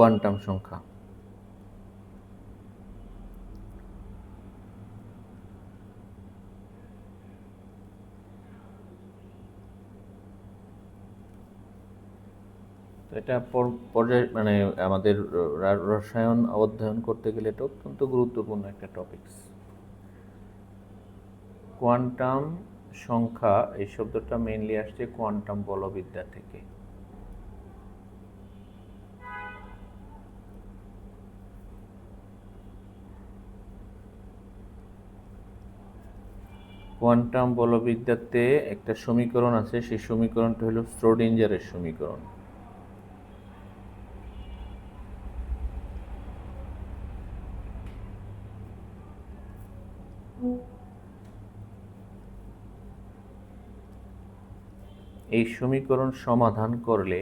Quantum সংখ্যা। তো এটা পর্যায় মানে আমাদের রসায়ন অধ্যয়ন করতে গেলে এটা অত্যন্ত গুরুত্বপূর্ণ একটা টপিকস। কোয়ান্টাম সংখ্যা এই শব্দটা মেইনলি আসছে কোয়ান্টাম বলবিদ্যা থেকে। কোয়ান্টাম বলবিদ্যাতে একটা সমীকরণ আছে, সেই সমীকরণটা হলো শ্রোডিঞ্জারের সমীকরণ। এই সমীকরণ সমাধান করলে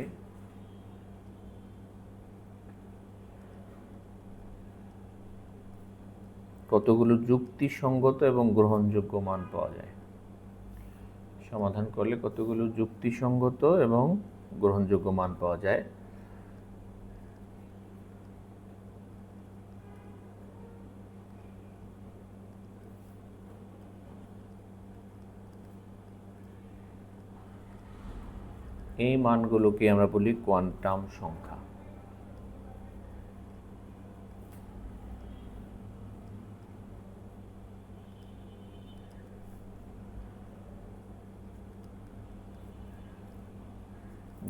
কতগুলো যুক্তিসঙ্গত এবং গ্রহণযোগ্য মান পাওয়া যায়। সমাধান করলে কতগুলো যুক্তিসঙ্গত এবং গ্রহণযোগ্য মান পাওয়া যায়। এই মানগুলোকে আমরা বলি কোয়ান্টাম সংখ্যা।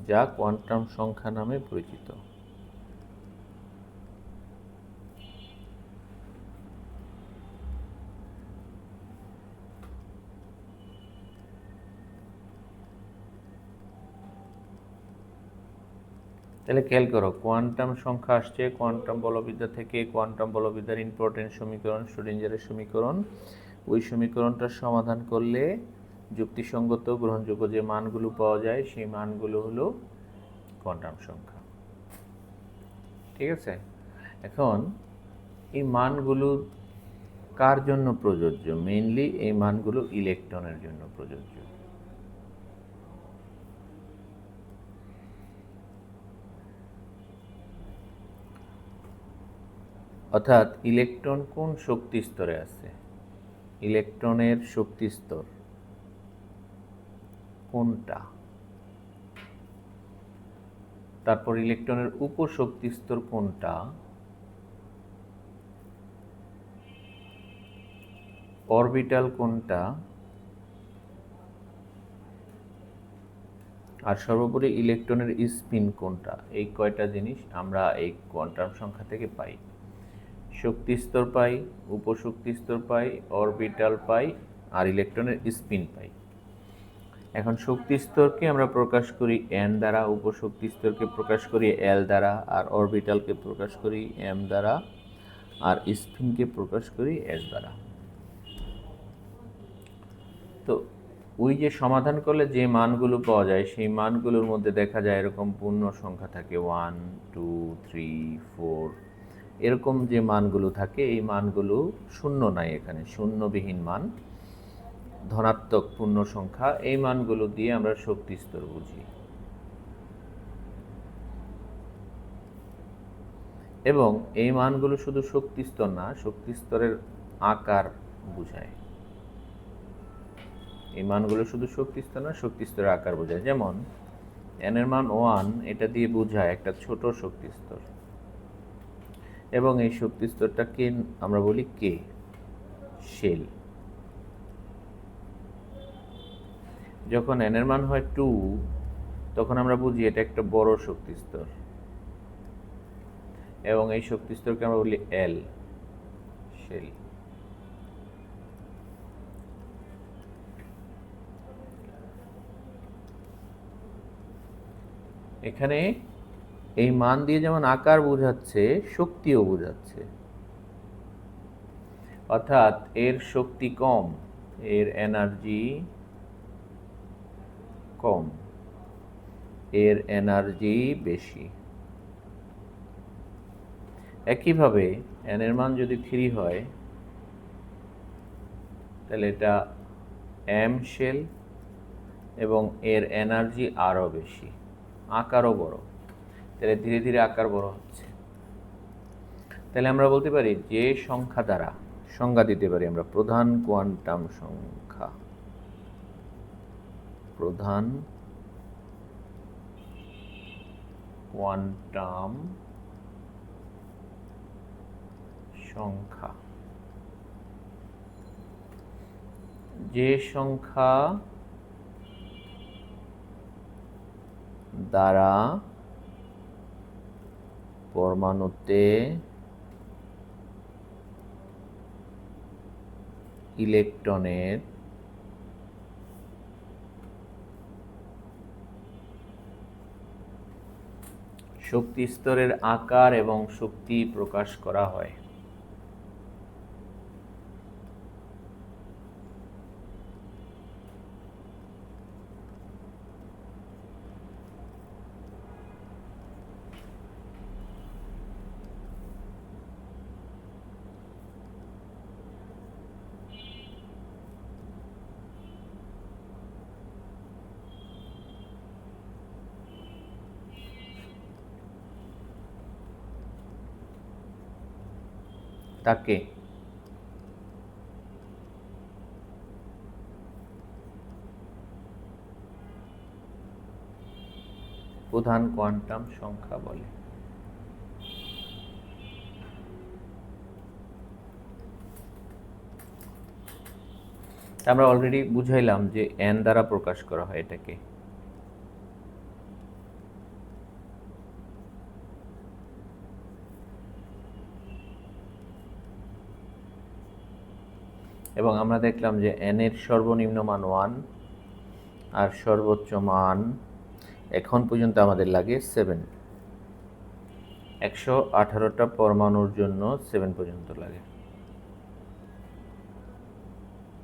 যা কোয়ান্টাম সংখ্যা নামে পরিচিত। তাহলে খেয়াল করো, কোয়ান্টাম সংখ্যা আসছে কোয়ান্টাম বলবিদ্যা থেকে। কোয়ান্টাম বলবিদ্যার ইম্পর্টেন্ট সমীকরণ শ্রোডিঞ্জারের সমীকরণ। ওই সমীকরণটা সমাধান করলে যুক্তিসঙ্গত গ্রহণযোগ্য যে মানগুলো পাওয়া যায় সেই মানগুলো হলো কোয়ান্টাম সংখ্যা। ঠিক আছে, এখন এই মানগুলো কার জন্য প্রযোজ্য? মেইনলি এই মানগুলো ইলেকট্রনের জন্য প্রযোজ্য। অর্থাৎ ইলেকট্রন কোন শক্তি স্তরে আছে, ইলেকট্রনের শক্তি স্তর কোনটা, তারপর ইলেকট্রনের উপশক্তি স্তর কোনটা, অরবিটাল কোনটা, আর সর্বোপরি ইলেকট্রনের স্পিন কোনটা। এই কয়টা জিনিস আমরা এই কোয়ান্টাম সংখ্যা থেকে পাই। শক্তি স্তর পাই, উপশক্তি স্তর পাই, অরবিটাল পাই, আর ইলেকট্রনের স্পিন পাই। এখন শক্তি স্তরকে আমরা প্রকাশ করি n দ্বারা, উপশক্তি স্তরকে প্রকাশ করি l দ্বারা, আর অরবিটালকে প্রকাশ করি m দ্বারা, আর স্পিনকে প্রকাশ করি s দ্বারা। তো ওই যে সমাধান করলে যে মানগুলো পাওয়া যায় সেই মানগুলোর মধ্যে দেখা যায় এরকম পূর্ণ সংখ্যা থাকে 1 2 3 4, এরকম যে মানগুলো থাকে এই মানগুলো শূন্য নাই, এখানে শূন্যবিহীন মান, ধনাত্মক পূর্ণ সংখ্যা। এই মানগুলো দিয়ে আমরা শক্তি স্তর বুঝি, এবং এই মানগুলো শুধু শক্তি স্তর না, শক্তি স্তরের আকার বোঝায়। এই মানগুলো শুধু শক্তি স্তর না, শক্তি স্তরের আকার বোঝায়। যেমন n এর মান 1, এটা দিয়ে বোঝায় একটা ছোট শক্তি স্তর, এবং এই শক্তি স্তরটাকে আমরা বলি কে, শেল। যখন n এর মান হয় 2, তখন আমরা বুঝি এটা একটা বড় শক্তি স্তর, এবং এই শক্তি স্তরকে আমরা বলি এল, শেল। এখানে এই মান দিয়ে যেমন আকার বোঝাচ্ছে, শক্তিও বোঝাচ্ছে। অর্থাৎ এর শক্তি কম, এর এনার্জি কম, এর এনার্জি বেশি। একইভাবে n এর মান যদি 3 হয় তাহলে এটা m শেল, এবং এর এনার্জি আরও বেশি, আকারও বড়। তাহলে ধীরে ধীরে আকার বড় হচ্ছে। তাহলে আমরা বলতে পারি যে সংখ্যা দ্বারা সংজ্ঞা দিতে পারি আমরা প্রধান কোয়ান্টাম সংখ্যা, প্রধান কোয়ান্টাম সংখ্যা, যে সংখ্যা দ্বারা পরমাণুতে ইলেকট্রনের শক্তি স্তরের আকার এবং শক্তি প্রকাশ করা হয়। তাকে প্রধান কোয়ান্টাম সংখ্যা বলে। আমরা অলরেডি বুঝাইলাম যে n দ্বারা প্রকাশ করা হয় এটাকে। এবং আমরা দেখলাম যে n এর সর্বনিম্ন মান 1 আর সর্বোচ্চ মান এখন পর্যন্ত আমাদের লাগে 7। 118টা পরমাণুর জন্য 7 পর্যন্ত লাগে।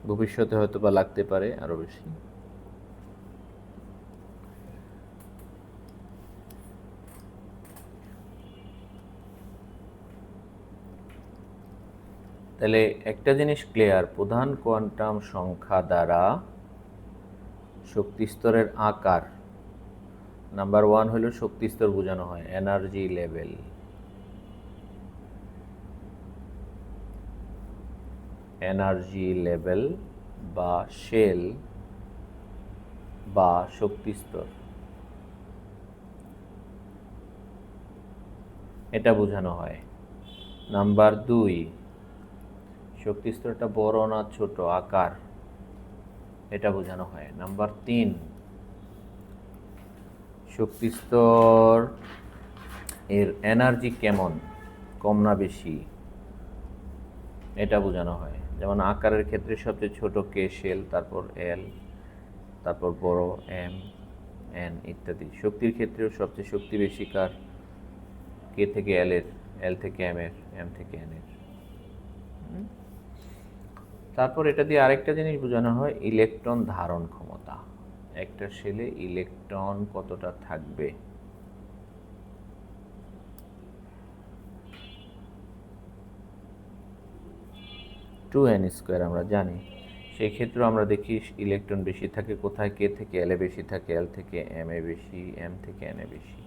ভবিষ্যতে হয়তো বা লাগতে পারে আরো বেশি। তাহলে একটা জিনিস ক্লিয়ার, প্রধান কোয়ান্টাম সংখ্যা দ্বারা শক্তি স্তরের আকার, নাম্বার 1 হলো শক্তি স্তর বোঝানো হয়, এনার্জি লেভেল। এনার্জি লেভেল বা শেল বা শক্তি স্তর, এটা বোঝানো হয়। নাম্বার 2, শক্তি স্তরটা বড় না ছোট, আকার, এটা বোঝানো হয়। নাম্বার 3, শক্তি স্তর এর এনার্জি কেমন, কম না বেশি, এটা বোঝানো হয়। যেমন আকারের ক্ষেত্রে সবচেয়ে ছোট কে শেল, তারপর এল, তারপর বড় এম, এন ইত্যাদি। শক্তির ক্ষেত্রেও সবচেয়ে শক্তি বেশি কার, কে থেকে এল এর, এল থেকে এম এর, এম থেকে এন এর। তারপর এটা দিয়ে আরেকটা জিনিস বোঝানো হয়, ইলেকট্রন ধারণ ক্ষমতা। একটা শেলে ইলেকট্রন কতটা থাকবে। টু এন স্কোয়ার আমরা জানি, সেই ক্ষেত্রে আমরা দেখি ইলেকট্রন বেশি থাকে কোথায়, কে থেকে এল এ বেশি থাকে, এল থেকে এম এ বেশি, এম থেকে এন এ বেশি।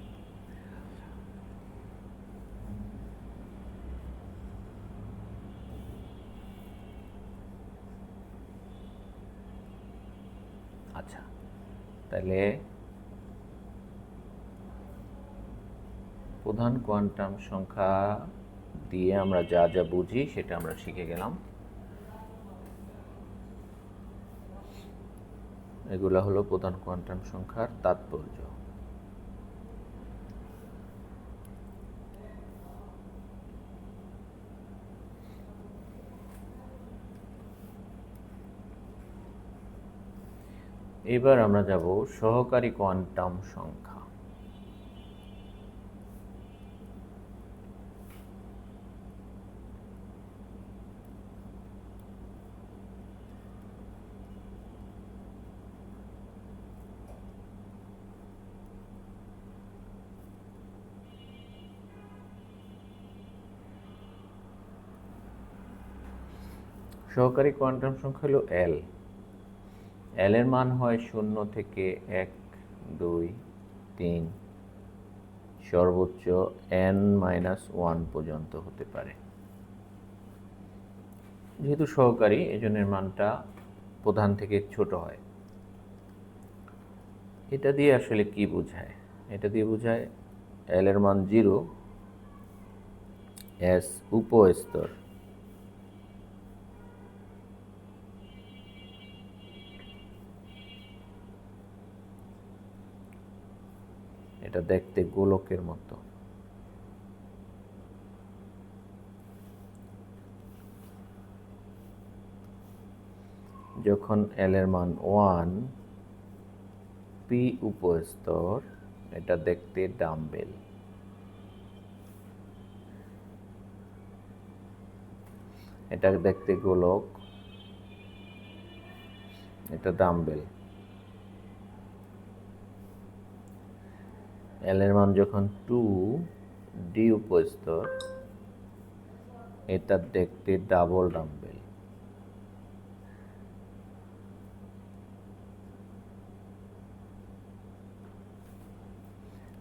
আচ্ছা, তাহলে প্রধান কোয়ান্টাম সংখ্যা দিয়ে আমরা যা যা বুঝি সেটা আমরা শিখে গেলাম। এগুলো হলো প্রধান কোয়ান্টাম সংখ্যার তাৎপর্য। এবার আমরা যাব সহকারী কোয়ান্টাম সংখ্যা। সহকারী কোয়ান্টাম সংখ্যা হলো এল। এল এর মান হয় 0 থেকে 1, 2, 3, সর্বোচ্চ n-1 পর্যন্ত হতে পারে। যেহেতু সহকারী, এজন্য এর মানটা প্রধান থেকে ছোট হয়। এটা দিয়ে আসলে কি বোঝায়? এটা দিয়ে বোঝায় l এর মান 0, s উপস্তর, এটা দেখতে গোলকের মতো। যখন l এর মান 1, p উপস্তর, এটা দেখতে ডাম্বেল। এটা দেখতে গোলক, এটা ডাম্বেল। l এর মান যখন 2, d উপস্তর, এটা দেখতে ডাবল ডাম্বেল।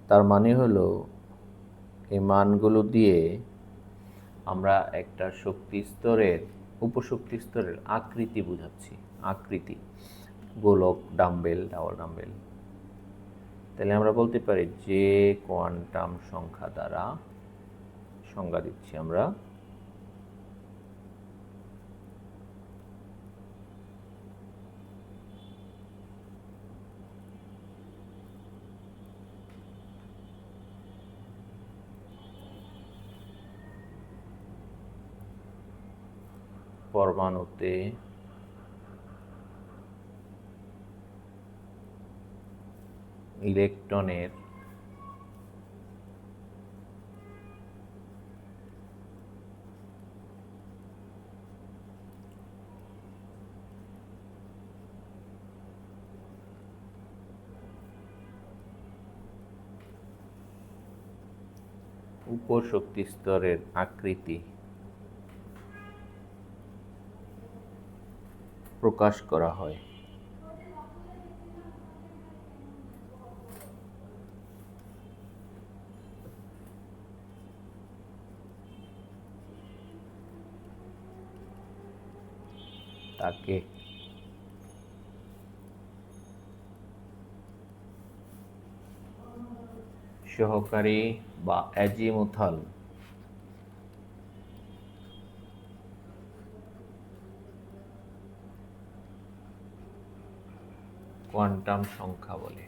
তার মানে হলো এই মানগুলো দিয়ে আমরা একটা শক্তি স্তরের, উপশক্তি স্তরের আকৃতি বোঝাচ্ছি। আকৃতি, গোলক, ডাম্বেল, ডাবল ডাম্বেল। তাহলে আমরা বলতে পারি যে কোয়ান্টাম সংখ্যা দ্বারা সংজ্ঞা দিচ্ছি আমরা পরমাণুতে ইলেকট্রনের উপশক্তি স্তরের আকৃতি প্রকাশ করা হয়। তাকে সহকারী বা অ্যাজিমুথাল কোয়ান্টাম সংখ্যা বলে।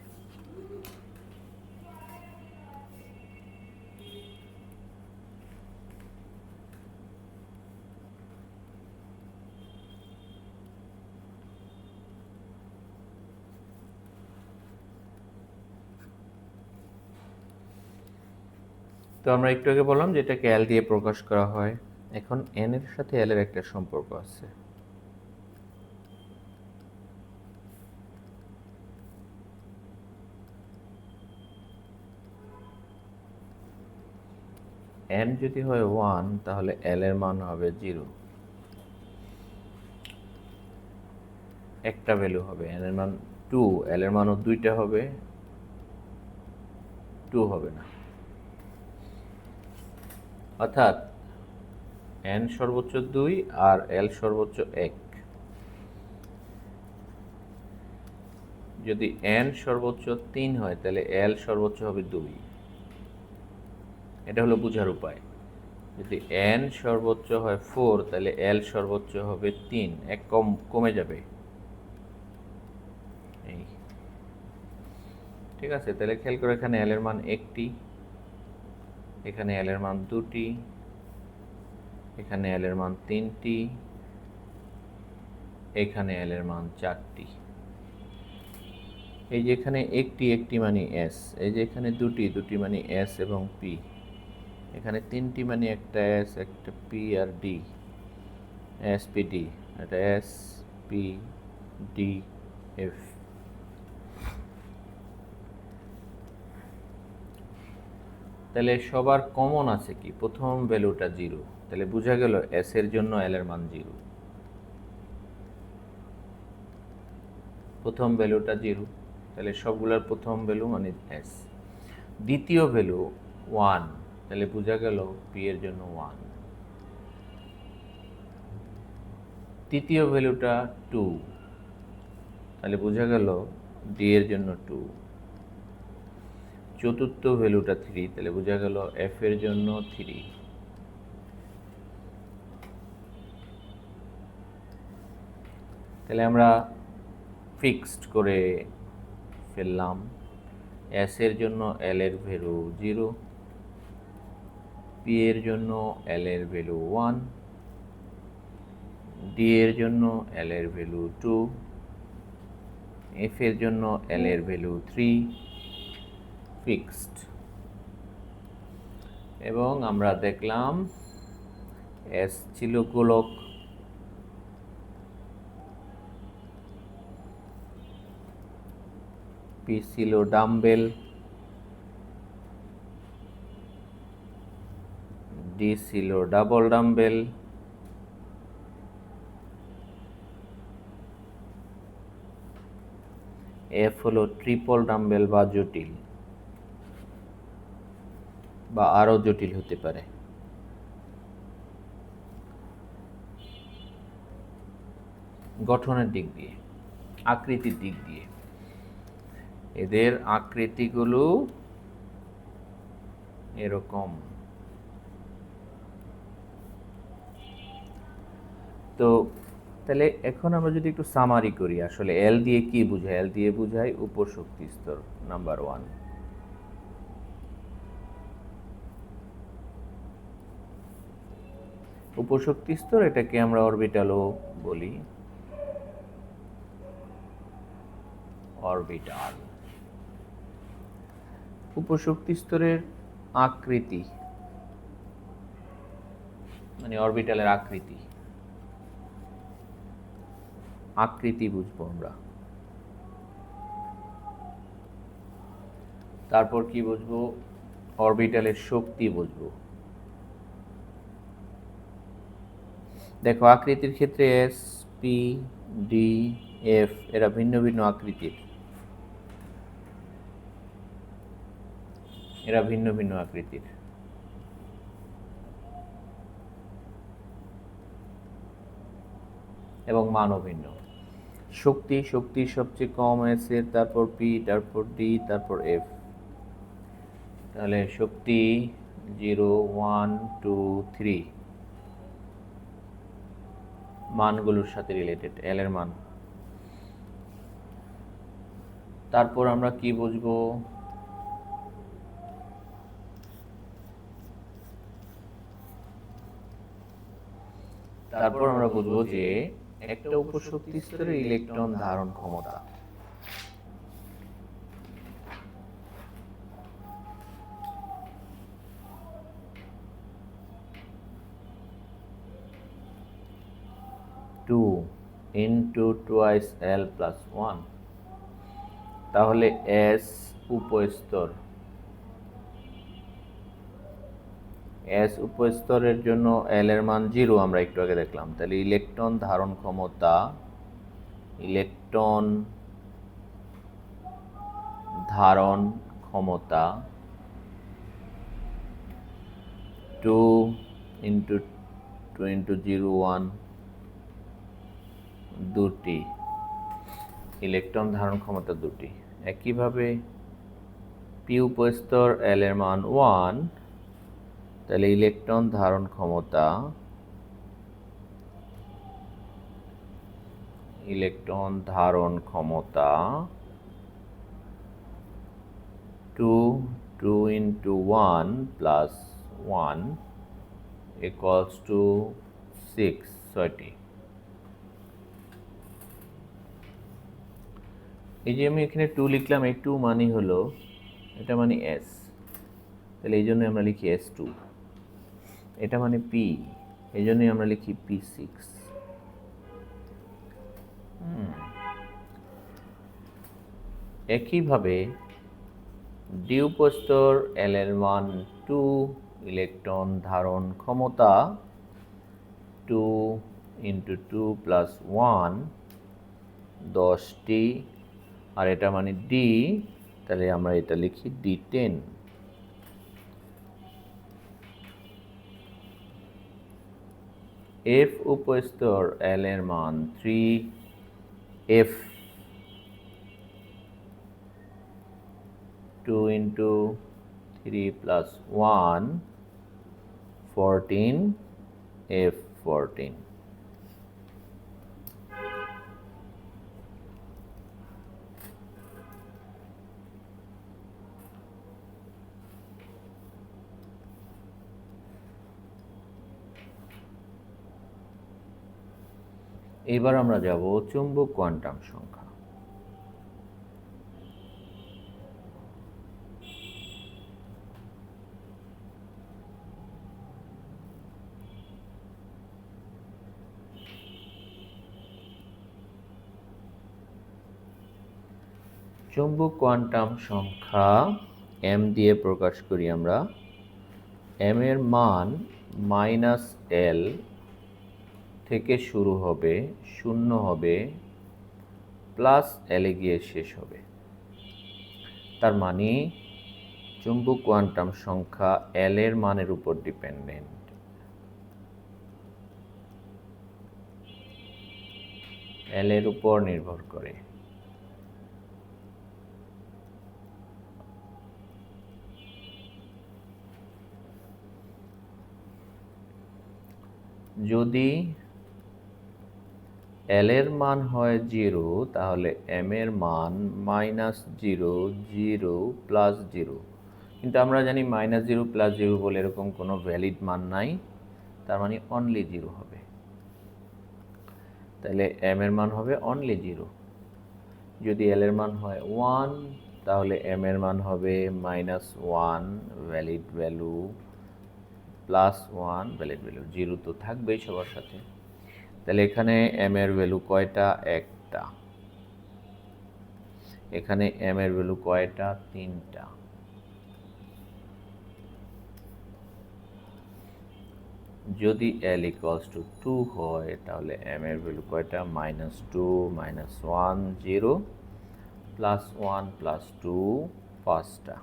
তো আমরা একটু আগে বললাম যে এটাকে এল দিয়ে প্রকাশ করা হয়। এখন এন এর সাথে এল এর একটা সম্পর্ক আছে। এন যদি হয় 1, তাহলে এল এর মান হবে 0। একটা ভ্যালু হবে। এন এর মান 2, এল এর মানও 2টা হবে, 2 হবে না। অর্থাৎ এন সর্বোচ্চ 2 আর এল সর্বোচ্চ 1। যদি এন সর্বোচ্চ 3 হয় তাহলে এল সর্বোচ্চ হবে 2। এটা হলো বোঝার উপায়। যদি এন সর্বোচ্চ হয় 4, তাহলে এল সর্বোচ্চ হবে 3। এক কমে যাবে। এই ঠিক আছে। তাহলে খেয়াল করে, এখানে এল এর মান 1টি, এখানে এল এর মান 2টি, এখানে এল এর মান 3টি, এখানে এল এর মান 4টি। এই যে এখানে একটি মানে এস, এই যে এখানে দুটি মানে এস এবং পি, এখানে 3টি মানে একটা এস, একটা P R D, S p D, এটা এস পি ডি এফ। তাহলে সবার কমন আছে কি? প্রথম ভ্যালুটা 0। তাহলে বোঝা গেল এস এর জন্য এল এর মান 0। প্রথম ভ্যালুটা 0, তাহলে সবগুলোর প্রথম ভ্যালু মানে এস। দ্বিতীয় ভ্যালু 1, তাহলে বোঝা গেল পি এর জন্য 1। তৃতীয় ভ্যালুটা 2, তাহলে বোঝা গেল ডি এর জন্য 2। চতুর্থ ভ্যালুটা 3, তাহলে বোঝা গেল এফ এর জন্য 3। তাহলে আমরা ফিক্সড করে ফেললাম। এস এর জন্য এল এর ভ্যালু 0, পি এর জন্য এল এর ভ্যালু 1, ডি এর জন্য এল এর ভ্যালু 2, এফ এর জন্য এল এর ভ্যালু 3, ফিক্সড। এবং আমরা দেখলাম এস ছিল গোলক, পি ছিল ডাম্বেল, ডি ছিল ডাবল ডাম্বেল, এফ হলো ট্রিপল ডাম্বেল বা জটিল, বা আরো জটিল হতে পারে। গঠনের দিক দিয়ে, আকৃতির দিক দিয়ে, এদের আকৃতিগুলো এরকম। তো তাহলে এখন আমরা যদি একটু সামারি করি, আসলে এল দিয়ে কি বোঝায়? এল দিয়ে বোঝায় উপশক্তি স্তর নাম্বার 1। উপশক্তি স্তর, এটাকে আমরা অরবিটালও বলি, অরবিটাল। উপশক্তি স্তরের আকৃতি মানে অরবিটালের আকৃতি বুঝবো আমরা। তারপর কি বুঝবো? অরবিটালের শক্তি বুঝবো। দেখো আকৃতির ক্ষেত্রে এস, পি, ডি, এফ এরা ভিন্ন ভিন্ন আকৃতির, এবং মানও ভিন্ন। শক্তি সবচেয়ে কম এস এর, তারপর পি, তারপর ডি, তারপর এফ। তাহলে শক্তি 0, 1, 2, 3 মানগুলোর সাথে রিলেটেড, এল এর মান। তারপর আমরা কি বুঝবো? তারপর আমরা বুঝবো যে একটা উপশক্তি স্তরের ইলেকট্রন ধারণ ক্ষমতা। টু ইন্টু টুয়াইস এল প্লাস 1। তাহলে এস উপস্তর, এস উপস্তরের জন্য এল এর মান 0 আমরা একটু আগে দেখলাম। তাহলে ইলেকট্রন ধারণ ক্ষমতা 2 ইন্টু 2 ইন্টু 0, 1 দুটি, ইলেকট্রন ধারণ ক্ষমতা দুটি। একইভাবে পি উপস্তর, এল এর মান 1, তাহলে ইলেকট্রন ধারণ ক্ষমতা 2 ইন্টু 1 প্লাস 1 ইকুয়ালস টু 6টি। এই যে আমি এখানে 2 লিখলাম, এই 2 মানে হলো, এটা মানে এস, তাহলে এই জন্য আমরা লিখি S2। এটা মানে পি, এই জন্যই আমরা লিখি P6। একইভাবে ডি উপস্তর, এল এর মান 2, ইলেকট্রন ধারণ ক্ষমতা 2 ইন্টু 2 প্লাস 1 10টি, আর এটা মানে ডি, তাহলে আমরা এটা লিখি D10। এফ উপস্তর এল এর মান 3f 2 into 3 plus 1 14 f 14। এবার আমরা যাব চুম্বক কোয়ান্টাম সংখ্যা। চুম্বক কোয়ান্টাম সংখ্যা m দিয়ে প্রকাশ করি আমরা। m এর মান -l থেকে শুরু হবে, 0 হবে, প্লাস l এ গিয়ে শেষ হবে। তার মানে চুম্বক কোয়ান্টাম সংখ্যা l এর মানের উপর ডিপেন্ডেন্ট। l এর উপর নির্ভর করে। যদি l এর মান হয় 0 তাহলে m এর মান -0 0 প্লাস 0। কিন্তু আমরা জানি -0 প্লাস 0 বলে এরকম কোনো ভ্যালিড মান নাই, তার মানে অনলি 0 হবে। তাহলে m এর মান হবে অনলি 0। যদি l এর মান হয় 1 তাহলে m এর মান হবে -1 ভ্যালিড ভ্যালু, +1 ভ্যালিড ভ্যালু। 0 তো থাকবেই সবার সাথে। তাহলে এখানে m এর ভ্যালু কয়টা? একটা। এখানে m এর ভ্যালু কয়টা? 3টা। যদি l = 2 হয় তাহলে m এর ভ্যালু কয়টা? -2 -1 0 +1 +2 5টা।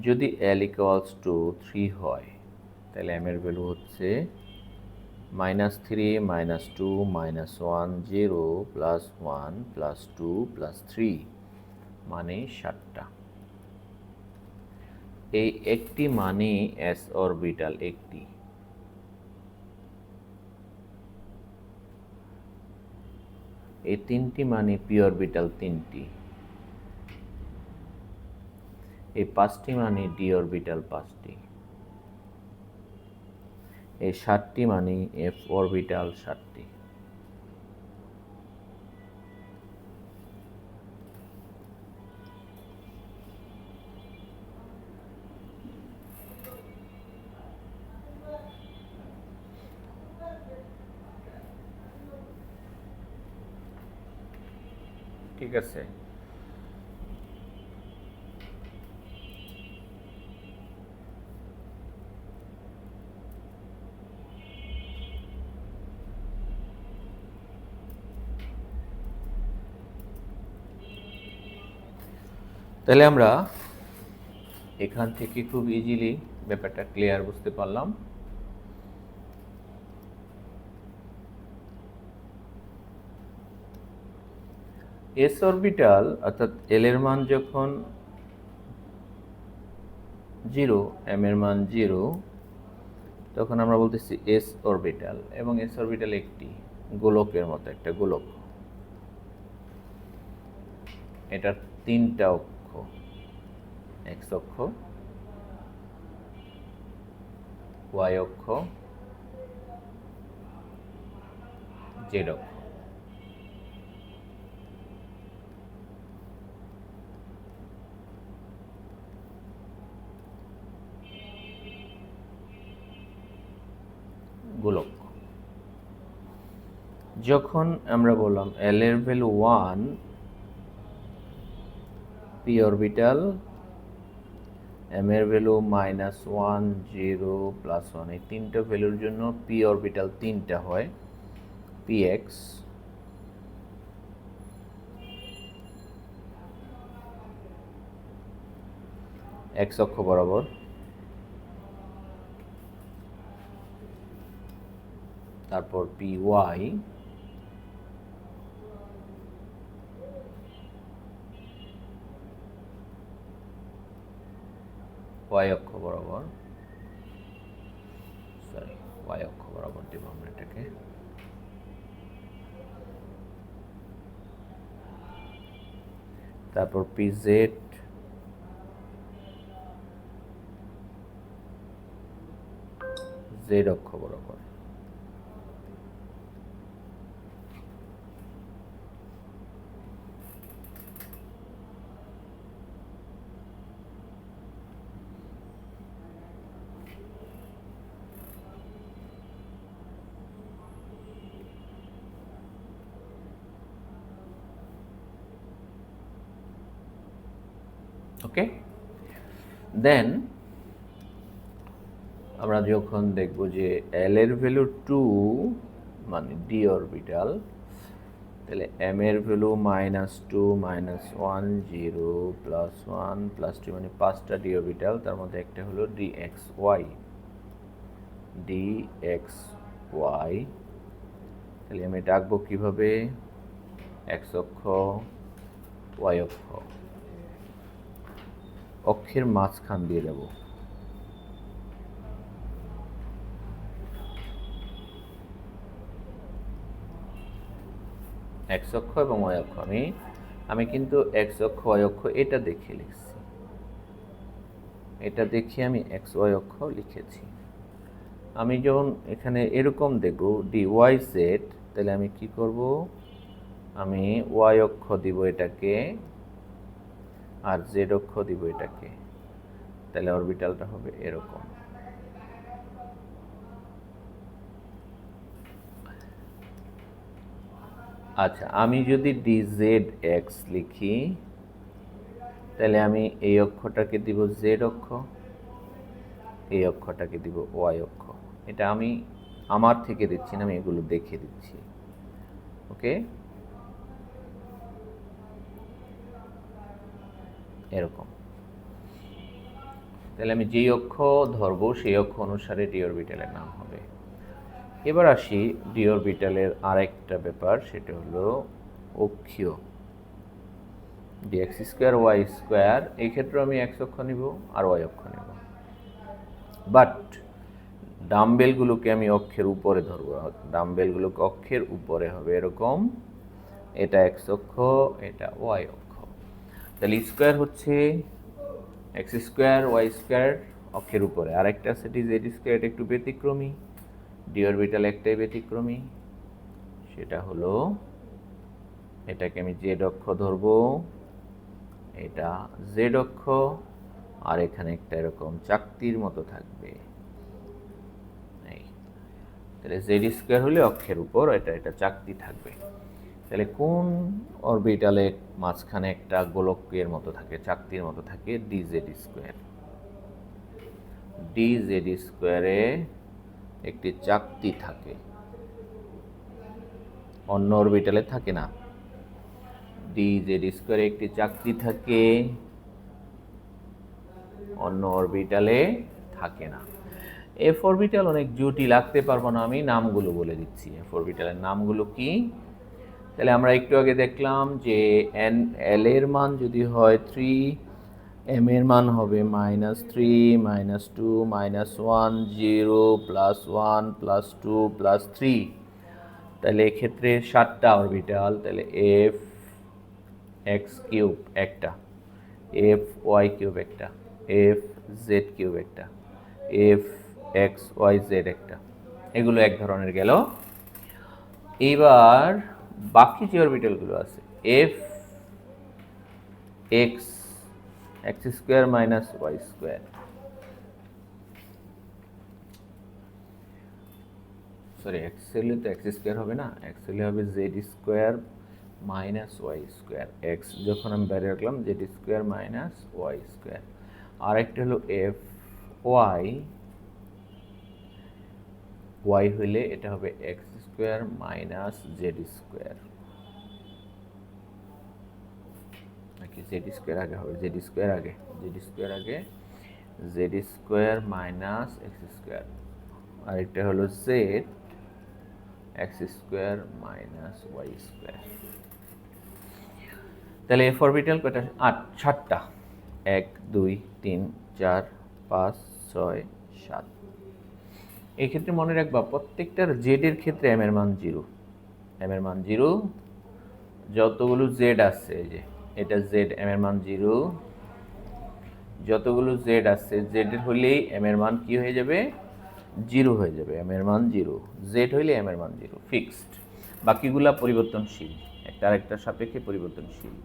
যদি l = 3 হয় তাহলে m এর ভ্যালু হচ্ছে -3 -2 -1 0 +1 +2 +3 মানে 7টা। এই একটি মানেই s অরবিটাল একটি। এই 3টি মানে p অরবিটাল 3টি। এই 5টি মানে d অরবিটাল 5টি। এই 7টি মানে f অরবিটাল 7টি। ঠিক আছে। তাহলে আমরা এখান থেকে খুব ইজিলি ব্যাপারটা ক্লিয়ার বুঝতে পারলাম। s অরবিটাল অর্থাৎ l এর মান যখন 0, m এর মান 0, তখন আমরা বলতেছি s অরবিটাল। এবং s অরবিটাল একটি গোলকের মতো, একটা গোলক। এটার 3টা অক্ষ, x অক্ষ, y অক্ষ, z অক্ষ। গোলক। যখন আমরা বললাম l এর ভ্যালু 1, p অরবিটাল, এম এর ভ্যালু -1 0 +1, এই তিনটা ভ্যালুর জন্য পি অরবিটাল তিনটা হয়, পি এক্স, এক্স অক্ষ বরাবর, তারপর পি ওয়াই, ওয়াই অক্ষ বরাবর, সরি ওয়াই অক্ষ বরাবর দেব আমরা এটাকে, তারপর পি জেড, জেড অক্ষ বরাবর, ওকে। দেন আমরা যখন দেখব যে এল এর ভ্যালু 2 মানে ডি অরবিটাল, তাহলে এম এর ভ্যালু -2 -1 0 +1 +2 মানে 5টা ডি অরবিটাল, তার মধ্যে একটা হলো ডি এক্স ওয়াই, তাহলে আমি এটা আঁকবো কীভাবে, এক্স অক্ষ ওয়াই অক্ষ, অক্ষের মাঝখান দিয়ে যাব, এক্স অক্ষ এবং ওয়াই অক্ষ, আমি কিন্তু এক্স অক্ষ ওয়াই অক্ষ এটা দেখে লিখছি, এটা দেখে আমি এক্স ওয়াই অক্ষ লিখেছি। আমি যখন এখানে এরকম দেখব ডি ওয়াই জেড, তাহলে আমি কি করব, আমি ওয়াই অক্ষ দিব এটাকে আর জেড অক্ষ দিব এটাকে, তাহলে অরবিটালটা হবে এরকম। আচ্ছা, আমি যদি ডি জেড এক্স লিখি, তাহলে আমি এই অক্ষটাকে দিব জেড অক্ষ, এই অক্ষটাকে দিব ওয়াই অক্ষ। এটা আমি আমার থেকে দিচ্ছি না, আমি এগুলো দেখে দিচ্ছি। ওকে, এরকম। তাহলে আমি যেই অক্ষ ধরবো সেই অক্ষ অনুসারে ডি অরবিটালের নাম হবে। এবার আসি ডি অরবিটালের আরেকটা ব্যাপার, সেটা হলো অক্ষীয়, d x square y square, এই ক্ষেত্রে আমি এক্স অক্ষ নিব আর ওয়াই অক্ষ নিব, বাট ডাম্বেলগুলোকে আমি অক্ষের উপরে ধরবো, ডাম্বেলগুলোকে অক্ষের উপরে হবে এরকম, এটা এক্স অক্ষ, এটা ওয়াই অক্ষ। তাহলে স্কোয়ার হচ্ছে এক্স স্কোয়ার ওয়াই স্কোয়ার অক্ষের উপরে, আর একটা আছে ডি জেড স্কোয়ার, এটা একটু ব্যতিক্রমী, ডি অরবিটাল একটাই ব্যতিক্রমী, সেটা হলো এটাকে আমি জেড অক্ষ ধরবো, এটা জেড অক্ষ, আর এখানে একটা এরকম চাকতির মতো থাকবে, তাহলে জেড স্কোয়ার হলে অক্ষের উপর এটা চাকতি থাকবে। তাহলে কোন অরবিটালে মাঝখানে একটা গোলকের মতো থাকে, চাকতির মতো থাকে, D Z square, D Z স্কোয়ারে একটি চাকতি থাকে, অন্য অরবিটালে থাকে না। ডি জেড স্কোয়ারে একটি চাকতি থাকে, অন্য অরবিটালে থাকে না। এফ অরবিটাল অনেক জটিল, লাগতে পারবো না, আমি নামগুলো বলে দিচ্ছি। এফ অরবিটালের নামগুলো কি, তাহলে আমরা একটু আগে দেখলাম যে এল এর মান যদি হয় 3, এম এর মান হবে -3 -2 -1 0 +1 +2 +3, তাহলে এক্ষেত্রে 7টা অরবিটাল, তাহলে এফ এক্স কিউব একটা, এফ ওয়াই কিউব একটা, এফ জেড কিউব একটা, এফ এক্স ওয়াই জেড একটা, এগুলো এক ধরনের গেল। এবার বাকি যে অরবিটালগুলো আছে, f x x square minus y square, sorry x হলে তো এক্স স্কোয়ার হবে না, এক্স হলে হবে z square minus y square, x যখন আমি বাইরে রাখলাম z square minus y square, আরেকটা হলো এফ ওয়াই, ওয়াই হইলে এটা হবে x square minus z square, নাকি জেড স্কোয়ার আগে হবে, জেড স্কোয়ার আগে, জেড স্কোয়ার আগে, z square minus x square, আরেকটা হলো z x square minus y square. তাহলে এফ অরবিটাল কয়টা? 7টা। 1 2 3 4 5 6 7। এই ক্ষেত্রে মনে রাখবা প্রত্যেকটার জেড এর ক্ষেত্রে এম এর মান 0, এম এর মান 0। যতগুলো জেড আছে, এই যে এটা জেড, এম এর মান 0। যতগুলো জেড আছে, জেড এর হলেই এম এর মান কি হয়ে যাবে? 0 হয়ে যাবে, এম এর মান 0। জেড হইলে এম এর মান 0 ফিক্সড, বাকিগুলা পরিবর্তনশীল, একটা আরেকটার সাপেক্ষে পরিবর্তনশীল।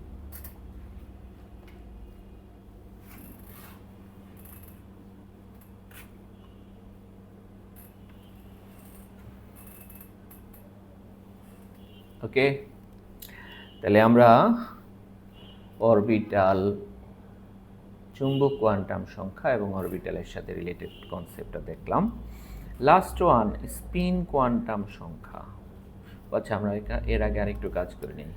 ওকে, তাহলে আমরা অরবিটাল, চুম্বক কোয়ান্টাম সংখ্যা এবং অরবিটালের সাথে রিলেটেড কনসেপ্টটা দেখলাম। লাস্ট ওয়ান, স্পিন কোয়ান্টাম সংখ্যা। আচ্ছা, আমরা এর আগে আরেকটু কাজ করে নিই।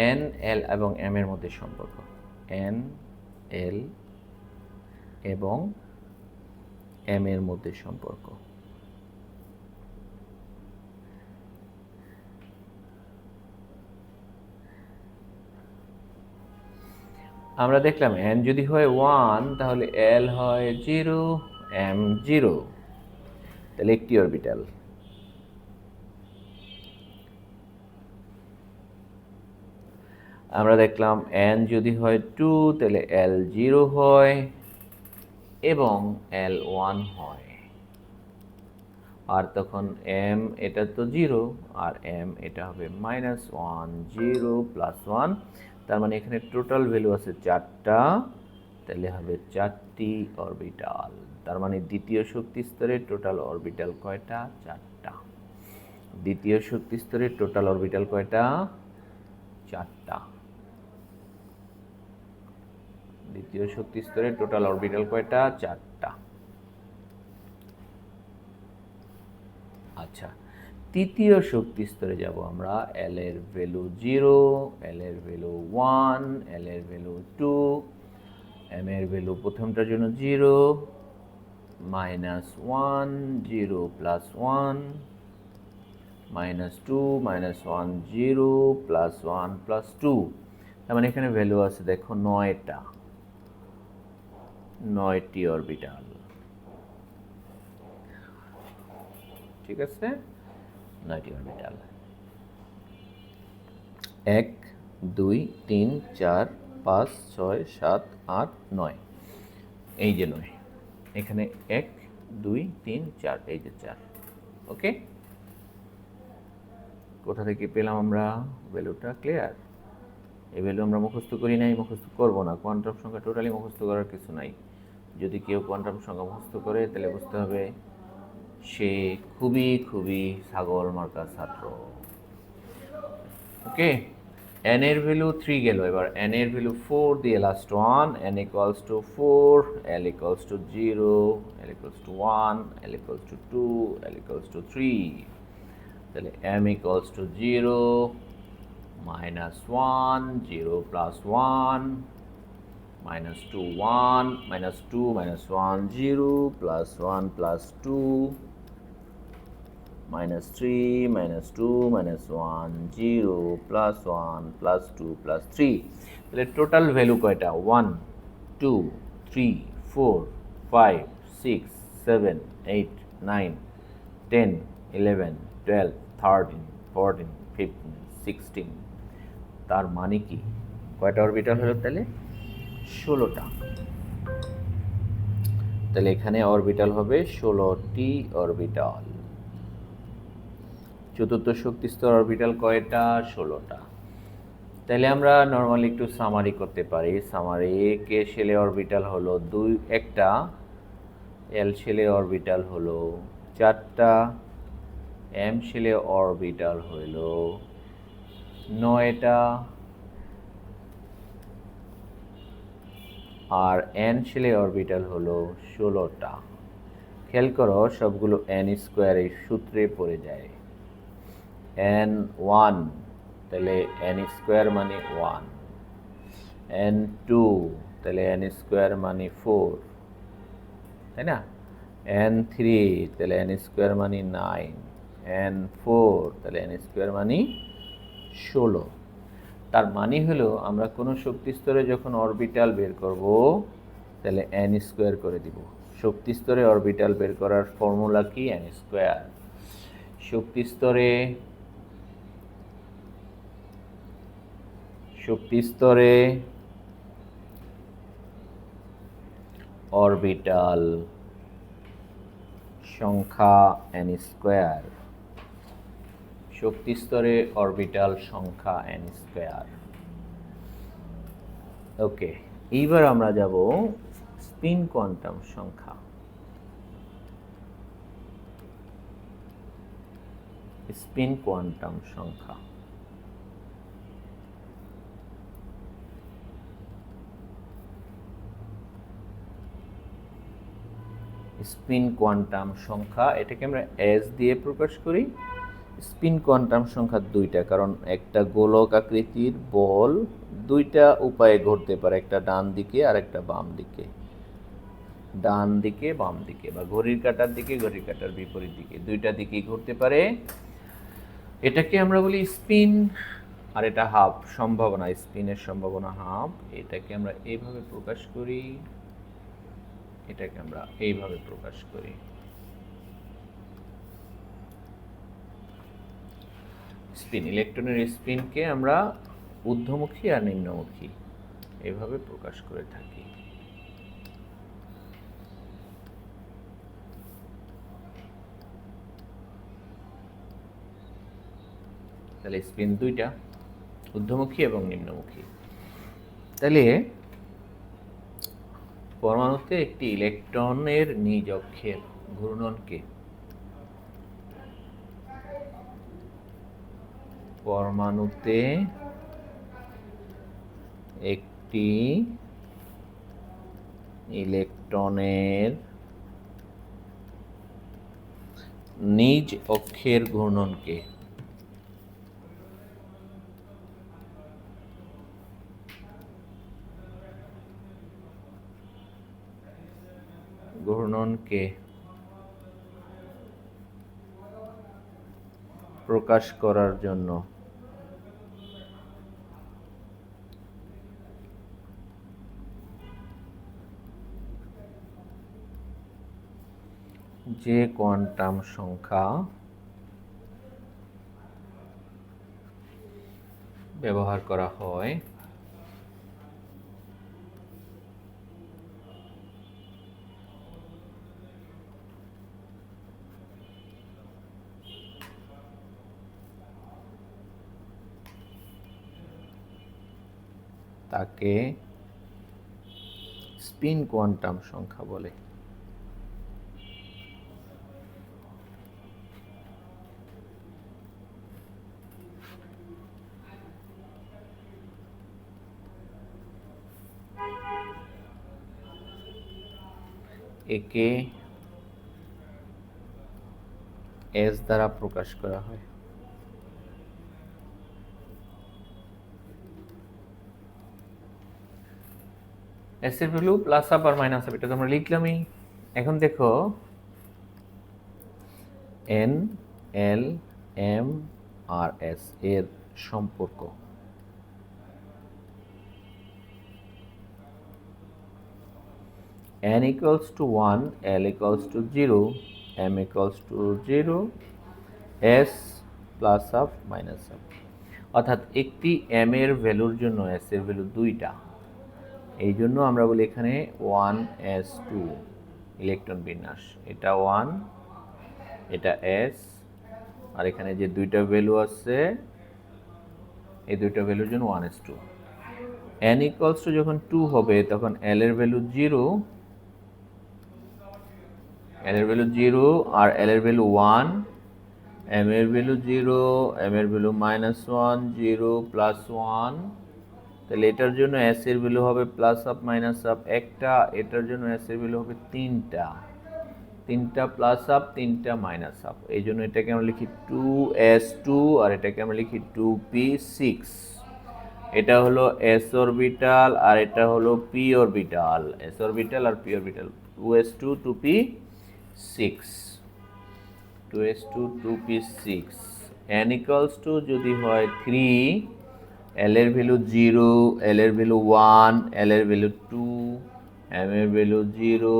এন, এল এবং এম এর মধ্যে সম্পর্ক, এন, এল এবং এম এর মধ্যে সম্পর্ক। আমরা দেখলাম এন যদি হয় 1 তাহলে এল হয় 0, এম 0, তাহলে একটি অরবিটাল। আমরা দেখলাম এন যদি হয় 2 তাহলে এল 0 হয় এবং এল 1 হয়, আর তখন এম এটা তো 0 আর এম এটা হবে -1 0 +1, তার মানে এখানে টোটাল ভ্যালু আছে 4টা, তাহলে হবে 4টি অরবিটাল। তার মানে দ্বিতীয় শক্তি স্তরের টোটাল অরবিটাল কয়টা? 4টা। দ্বিতীয় শক্তি স্তরের টোটাল অরবিটাল কয়টা? 4টা। দ্বিতীয় শক্তি স্তরের টোটাল অরবিটাল কয়টা? 4টা। আচ্ছা, তৃতীয় শক্তি স্তরে যাব আমরা। এল এর ভ্যালু 0, এল এর ভ্যালু 1, এল এর ভ্যালু 2, এম এর ভ্যালু প্রথমটার জন্য 0, -1 0 +1, -2 -1 0 +1 +2, তার মানে এখানে ভ্যালু আছে দেখো 9টা, 9টি অরবিটাল। ঠিক আছে, 9টি অরবিটাল। 1 2 3 4 5 6 7 8 9, এই যে 9, এখানে 1 2 3 4, এই যে 4। ওকে, কোথা থেকে পেলাম আমরা ভ্যালুটা? ক্লিয়ার? এই ভ্যালু আমরা মুখস্থ করি নাই, মুখস্থ করবো না। কোয়ান্টাম সংখ্যা টোটালি মুখস্থ করার কিছু নাই। যদি কেউ কোয়ান্টাম সংখ্যা মুখস্থ করে তাহলে বুঝতে হবে সে খুবই খুবই ছাগল মার্কা ছাত্র। ওকে, n এর ভ্যালু 3 গেল, এবার n এর ভ্যালু 4 দিয়ে last one, n equals to 4, l equals to 0, l equals to 1, l equals to 2, l equals to 3, তাহলে m equals to 0, -1 0 +1, -2 1, -2 -1 0 +1 +2, -3 -2 -1 0 +1 +2 +3, তাহলে টোটাল ভ্যালু কয়টা? 1 2 3 4 5 6 7 8 9 10 11 12 13 14 15 16, তার মানে কি কয়টা অরবিটাল হলো? তাহলে 16টা। তাহলে এখানে অরবিটাল হবে 16টি অরবিটাল। চতুর্থ শক্তি স্তর অরবিটাল কয়টা? 16টা। তাহলে আমরা নর্মালি একটু সামারি করতে পারি। সামারি, কে শেলে অরবিটাল হলো একটা, এল শেলে অরবিটাল হলো 4টা, এম শেলে অরবিটাল হইল 9টা, আর n শেলে অরবিটাল হলো 16টা। খেয়াল করো সবগুলো n স্কোয়ার এই সূত্রে পড়ে যায়। n1 তাহলে n স্কোয়ার মানে 1, n2 তাহলে n স্কোয়ার মানে 4, তাই না? n3 তাহলে n স্কোয়ার মানে 9, n4 তাহলে n স্কোয়ার মানে 16। তার মানে হলো আমরা কোনো শক্তি স্তরে যখন অরবিটাল বের করব তাহলে n স্কোয়ার করে দিব। শক্তি স্তরে অরবিটাল বের করার ফর্মুলা কি? n square. শক্তি স্তরে অরবিটাল সংখ্যা n স্কোয়ার। শক্তি স্তরে অরবিটাল সংখ্যা n স্কোয়ার। ওকে, এইবার আমরা যাব স্পিন কোয়ান্টাম সংখ্যা। স্পিন কোয়ান্টাম সংখ্যা স্পিন কোয়ান্টাম সংখ্যা এটাকে আমরা এস দিয়ে প্রকাশ করি। স্পিন কোয়ান্টাম সংখ্যা দুইটা, কারণ একটা গোলক আকৃতির বল দুইটা উপায়ে ঘুরতে পারে, একটা ডান দিকে আর একটা বাম দিকে। ডান দিকে বাম দিকে বা ঘড়ির কাঁটার দিকে ঘড়ির কাঁটার বিপরীত দিকে, দুইটা দিকেই ঘুরতে পারে। এটাকে আমরা বলি স্পিন, আর এটা হাফ সম্ভাবনা, স্পিনের সম্ভাবনা হাফ। এটাকে আমরা এইভাবে প্রকাশ করি, এটাকে আমরা এইভাবে প্রকাশ করি। স্পিন, ইলেকট্রনের স্পিনকে আমরা ঊর্ধ্বমুখী আর নিম্নমুখী এইভাবে প্রকাশ করে থাকি। তাহলে স্পিন দুইটা, ঊর্ধ্বমুখী এবং নিম্নমুখী। তাহলে পরমাণুতে একটি ইলেকট্রনের নিজ অক্ষের ঘূর্ণনকে পরমাণুতে একটি ইলেকট্রনের নিজ অক্ষের ঘূর্ণনকে প্রকাশ করার জন্য যে কোয়ান্টাম সংখ্যা ব্যবহার করা হয় তাকে স্পিন কোয়ান্টাম সংখ্যা বলে। একে এস দ্বারা প্রকাশ করা হয়। এস এর ভ্যালু প্লাস আপ আর মাইনাস আপ, এটা তো আমরা লিখলামই। এখন দেখো এন, এল, এম আর এস এর সম্পর্ক। n equals to 1, L equals to 0, M equals to 0, S plus up minus up। অর্থাৎ একটি m এর ভ্যালুর জন্য s এর ভ্যালু দুইটা, এই জন্য আমরা বলি এখানে 1s2 ইলেকট্রন বিন্যাস। এটা 1, এটা s, আর এখানে যে দুইটা ভ্যালু আছে এই দুইটা ভ্যালুর জন্য 1s2। n equals to যখন 2 হবে তখন L এর ভ্যালু 0, L এর ভ্যালু 0 আর L এর ভ্যালু 1, m এর ভ্যালু 0, m এর ভ্যালু -1, 0 + 1, তাহলে এটার জন্য এস এর ভ্যালু হবে প্লাস আপ মাইনাস আপ একটা, এটার জন্য এস এর ভ্যালু হবে তিনটা, তিনটা প্লাস আপ তিনটা মাইনাস আপ। এই জন্য এটাকে আমরা লিখি 2s2 আর এটাকে আমরা লিখি 2p6। এটা হলো এস অরবিটাল আর এটা হলো পি অরবিটাল, এস অরবিটাল আর p orbital. 2s2 2p6, 2s2 2p6। n equals to যদি হয় 3, l এর ভ্যালু 0, l এর ভ্যালু 1, l এর ভ্যালু 2, m এর ভ্যালু 0,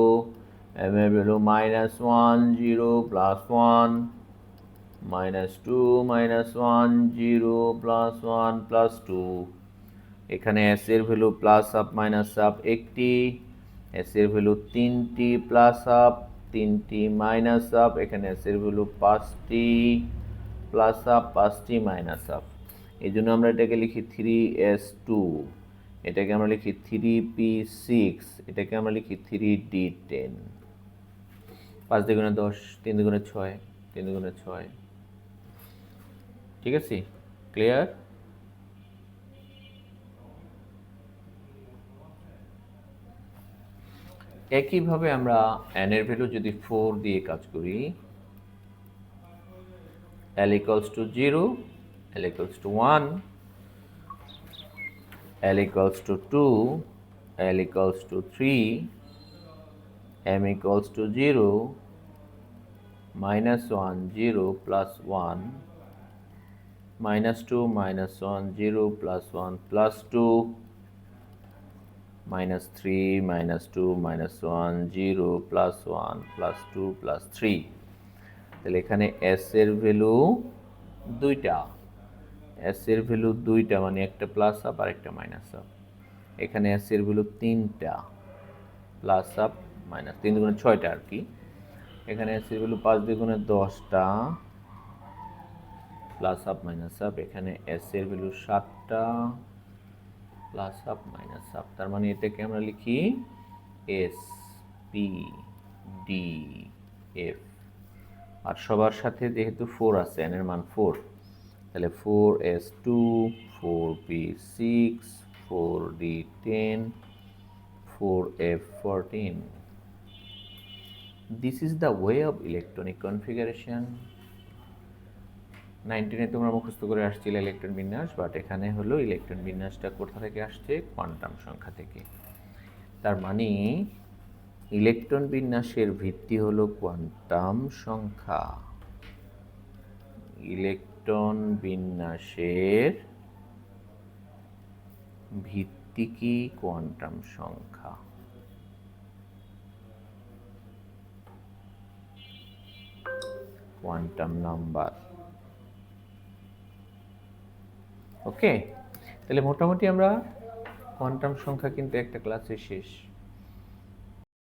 m এর ভ্যালু -1 0 প্লাস 1, -2 -1 0 প্লাস 1 প্লাস 2। এখানে s এর value plus up minus up একটি, s এর ভ্যালু 3টি প্লাস আপ 3টি মাইনাস আপ, এখানে s এর ভ্যালু 5টি প্লাস আপ 5টি মাইনাস আপ। এই জন্য আমরা এটাকে লিখি 3s2, এটাকে আমরা লিখি 3p6, এটাকে আমরা লিখি 3d10। 5 দুগুণে 10, 3 দুগুণে 6, 3 দুগুণে 6। ঠিক আছে, ক্লিয়ার? একইভাবে আমরা n এর ভ্যালু যদি 4 দিয়ে কাজ করি, l equals to 0, l equals to 1, l equals to 2, l equals to 3, m equals to 0, -1 0 plus 1, -2 -1 0 plus 1 plus 2, -3 -2 -1 0 plus 1 plus 2 plus 3। তাহলে এখানে s এর ভ্যালু দুইটা, s এর ভ্যালু দুইটা মানে একটা প্লাস আপ আর একটা মাইনাস আপ। এখানে s এর ভ্যালু তিনটা প্লাস আপ মাইনাস, 3 দুগুণে 6টা আর কি। এখানে s এর ভ্যালু 5 দুগুণে 10টা প্লাস আপ মাইনাস আপ। এখানে s এর ভ্যালু 7টা প্লাস আপ মাইনাস আপ। তার মানে এটাকে আমরা লিখি এস পি ডি এফ। আর সবার সাথে যেহেতু 4 আছে, n এর মান 4, তাহলে 4s2 4p6 4d10 4f14। This is the way of electronic configuration। 19-এ তোমরা মুখস্থ করে আসছিলে ইলেকট্রন বিন্যাস, বাট এখানে হলো ইলেকট্রন বিন্যাসটা কোথা থেকে আসছে? কোয়ান্টাম সংখ্যা থেকে। তার মানে ইলেকট্রন বিন্যাসের ভিত্তি হলো কোয়ান্টাম সংখ্যা। ইলেকট্রন বিন্যাসের ভিত্তি কি? কোয়ান্টাম সংখ্যা। Quantum number. ওকে, তাহলে মোটামুটি আমরা কোয়ান্টাম সংখ্যা কিন্তু একটা ক্লাসে শেষ।